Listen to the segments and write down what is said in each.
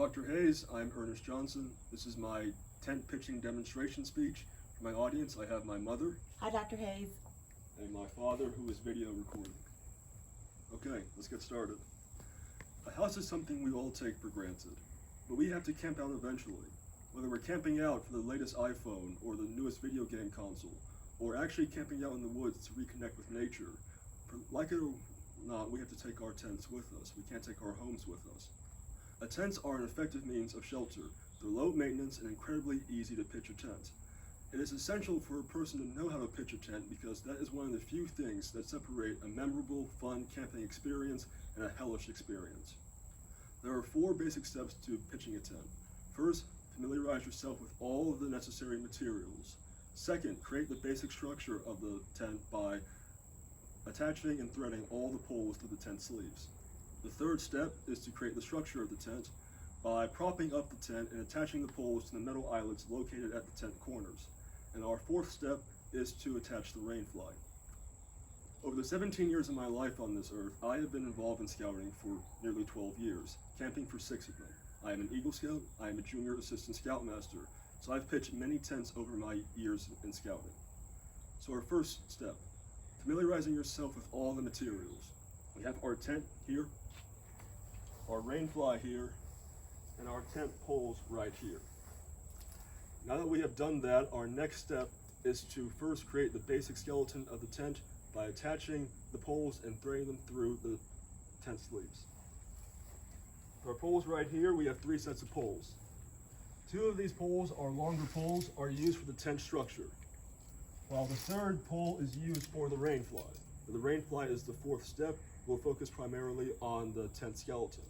Dr. Hayes, I'm Ernest Johnson. This is my tent pitching demonstration speech. For my audience, I have my mother. Hi, Dr. Hayes. And my father, who is video recording. Okay, let's get started. A house is something we all take for granted, but we have to camp out eventually. Whether we're camping out for the latest iPhone or the newest video game console, or actually camping out in the woods to reconnect with nature, like it or not, we have to take our tents with us. We can't take our homes with us. Tents are an effective means of shelter. They're low maintenance and incredibly easy to pitch a tent. It is essential for a person to know how to pitch a tent because that is one of the few things that separate a memorable, fun camping experience and a hellish experience. There are 4 basic steps to pitching a tent. First, familiarize yourself with all of the necessary materials. Second, create the basic structure of the tent by attaching and threading all the poles to the tent sleeves. The third step is to create the structure of the tent by propping up the tent and attaching the poles to the metal eyelets located at the tent corners. And our fourth step is to attach the rain fly. Over the 17 years of my life on this earth, I have been involved in scouting for nearly 12 years, camping for 6 of them. I am an Eagle Scout, I am a junior assistant scoutmaster, so I've pitched many tents over my years in scouting. So our first step, familiarizing yourself with all the materials. We have our tent here, our rain fly here, and our tent poles right here. Now that we have done that, our next step is to first create the basic skeleton of the tent by attaching the poles and threading them through the tent sleeves. For our poles right here, we have 3 sets of poles. 2 of these poles, are longer poles, are used for the tent structure, while the third pole is used for the rain fly. The rain fly is the 4th step. We'll focus primarily on the tent skeleton.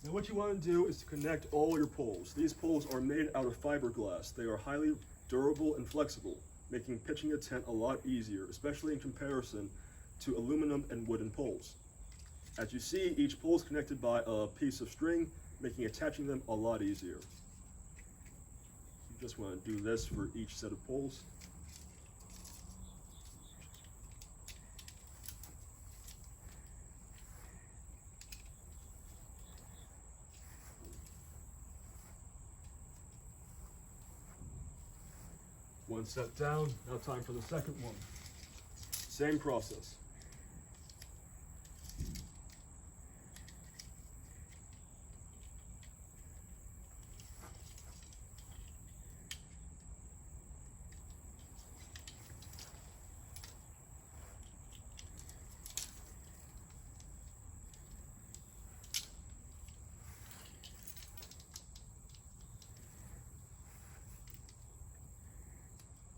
Now what you want to do is to connect all your poles. These poles are made out of fiberglass. They are highly durable and flexible, making pitching a tent a lot easier, especially in comparison to aluminum and wooden poles. As you see, each pole is connected by a piece of string, making attaching them a lot easier. You just want to do this for each set of poles. One set down, now time for the second one. Same process.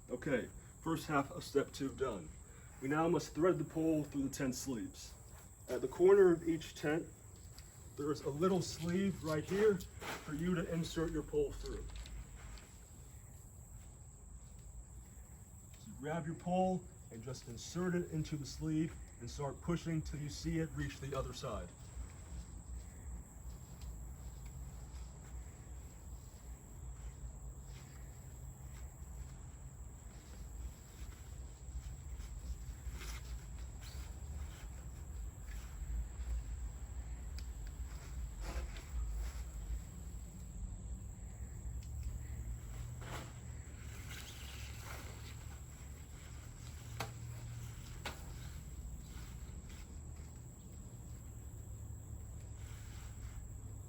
Okay, first half of step 2 done. We now must thread the pole through the tent sleeves. At the corner of each tent, there is a little sleeve right here for you to insert your pole through. So grab your pole and just insert it into the sleeve and start pushing till you see it reach the other side.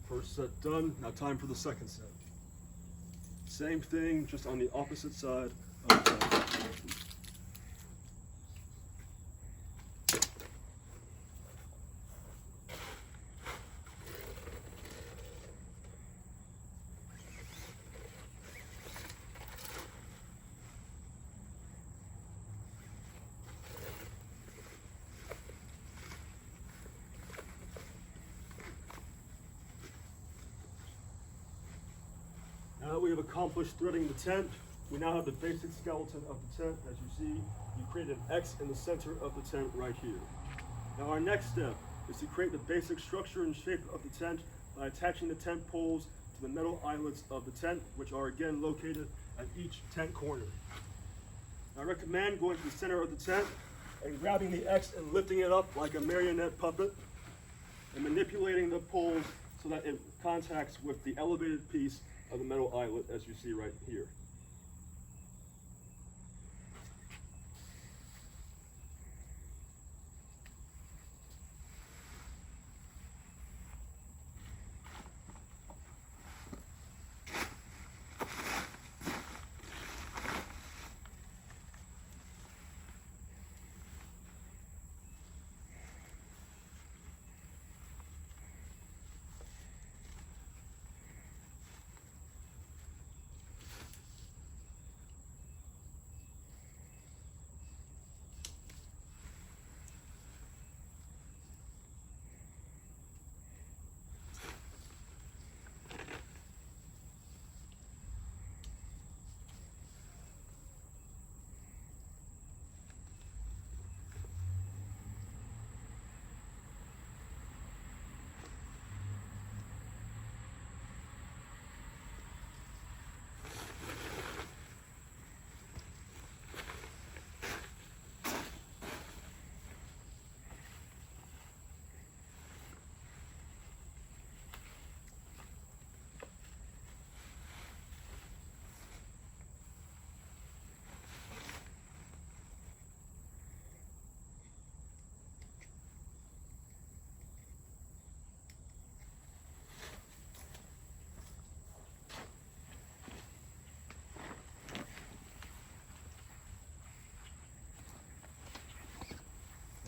First set done, now time for the second set. Same thing, just on the opposite side of the tent. Now that we have accomplished threading the tent, we now have the basic skeleton of the tent. As you see, you create an X in the center of the tent right here. Now our next step is to create the basic structure and shape of the tent by attaching the tent poles to the metal eyelets of the tent, which are again located at each tent corner. I recommend going to the center of the tent and grabbing the X and lifting it up like a marionette puppet and manipulating the poles so that it contacts with the elevated piece of the metal eyelet, as you see right here.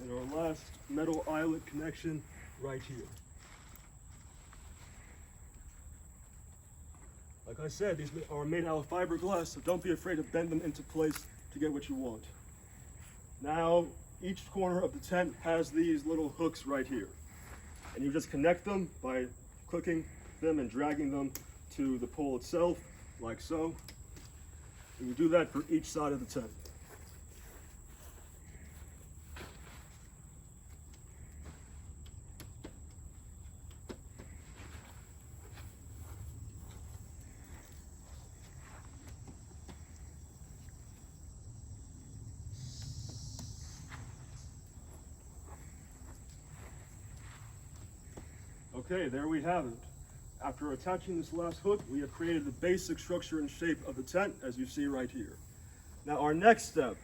And our last metal eyelet connection right here. Like I said, these are made out of fiberglass, so don't be afraid to bend them into place to get what you want. Now, each corner of the tent has these little hooks right here. And you just connect them by clicking them and dragging them to the pole itself, like so. And you do that for each side of the tent. Okay, there we have it. After attaching this last hook, we have created the basic structure and shape of the tent, as you see right here. Now our next step,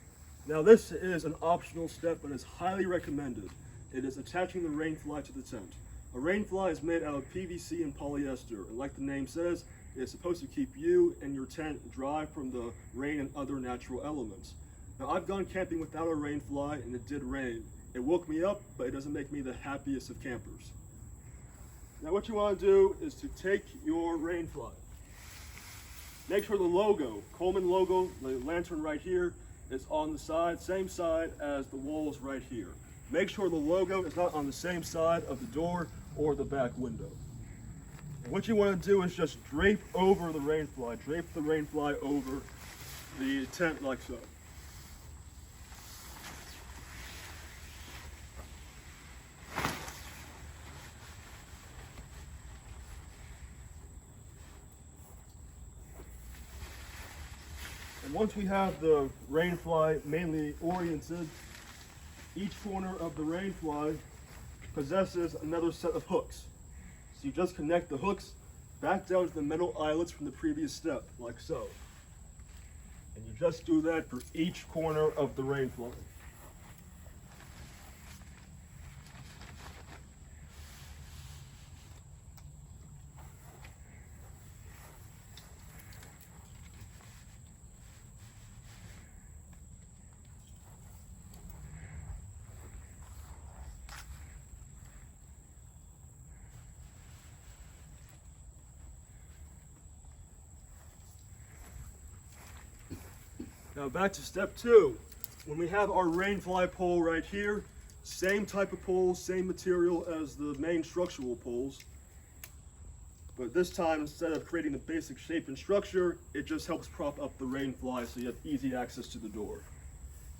now this is an optional step, but it's highly recommended. It is attaching the rain fly to the tent. A rain fly is made out of PVC and polyester, and like the name says, it's supposed to keep you and your tent dry from the rain and other natural elements. Now I've gone camping without a rain fly, and it did rain. It woke me up, but it doesn't make me the happiest of campers. Now what you want to do is to take your rain fly. Make sure the logo, Coleman logo, the lantern right here, is on the side, same side as the walls right here. Make sure the logo is not on the same side of the door or the back window. And what you want to do is just drape over the rain fly. Drape the rain fly over the tent like so. And once we have the rain fly mainly oriented, each corner of the rain fly possesses another set of hooks. So you just connect the hooks back down to the metal eyelets from the previous step, like so. And you just do that for each corner of the rain fly. Now back to step 2. When we have our rain fly pole right here, same type of pole, same material as the main structural poles. But this time, instead of creating the basic shape and structure, it just helps prop up the rain fly so you have easy access to the door.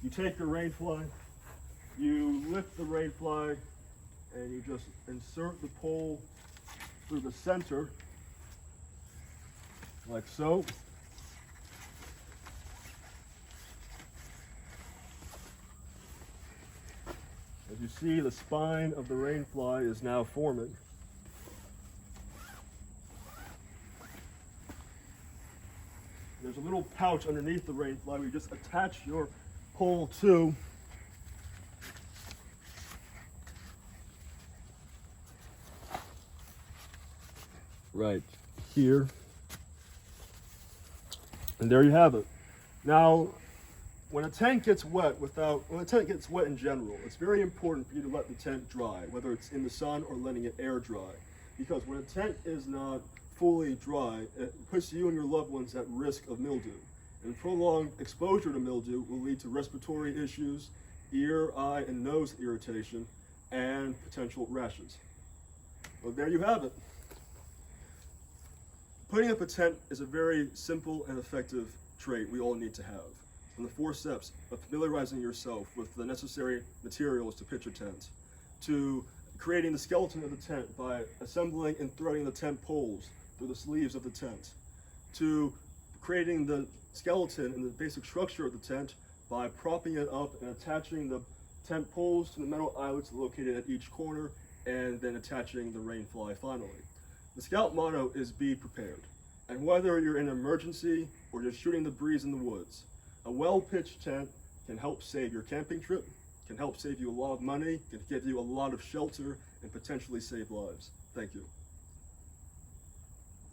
You take your rain fly, you lift the rain fly, and you just insert the pole through the center, like so. As you see, the spine of the rain fly is now forming. there's a little pouch underneath the rain fly where you just attach your pole to. Right here. And there you have it. Now, when a tent gets wet in general, it's very important for you to let the tent dry, whether it's in the sun or letting it air dry. Because when a tent is not fully dry, it puts you and your loved ones at risk of mildew. And prolonged exposure to mildew will lead to respiratory issues, ear, eye, and nose irritation, and potential rashes. Well, there you have it. Putting up a tent is a very simple and effective trait we all need to have. And the 4 steps of familiarizing yourself with the necessary materials to pitch a tent, to creating the skeleton of the tent by assembling and threading the tent poles through the sleeves of the tent, to creating the skeleton and the basic structure of the tent by propping it up and attaching the tent poles to the metal eyelets located at each corner, and then attaching the rain fly finally. The Scout motto is be prepared. And whether you're in an emergency or just shooting the breeze in the woods, a well-pitched tent can help save your camping trip, can help save you a lot of money, can give you a lot of shelter, and potentially save lives. Thank you.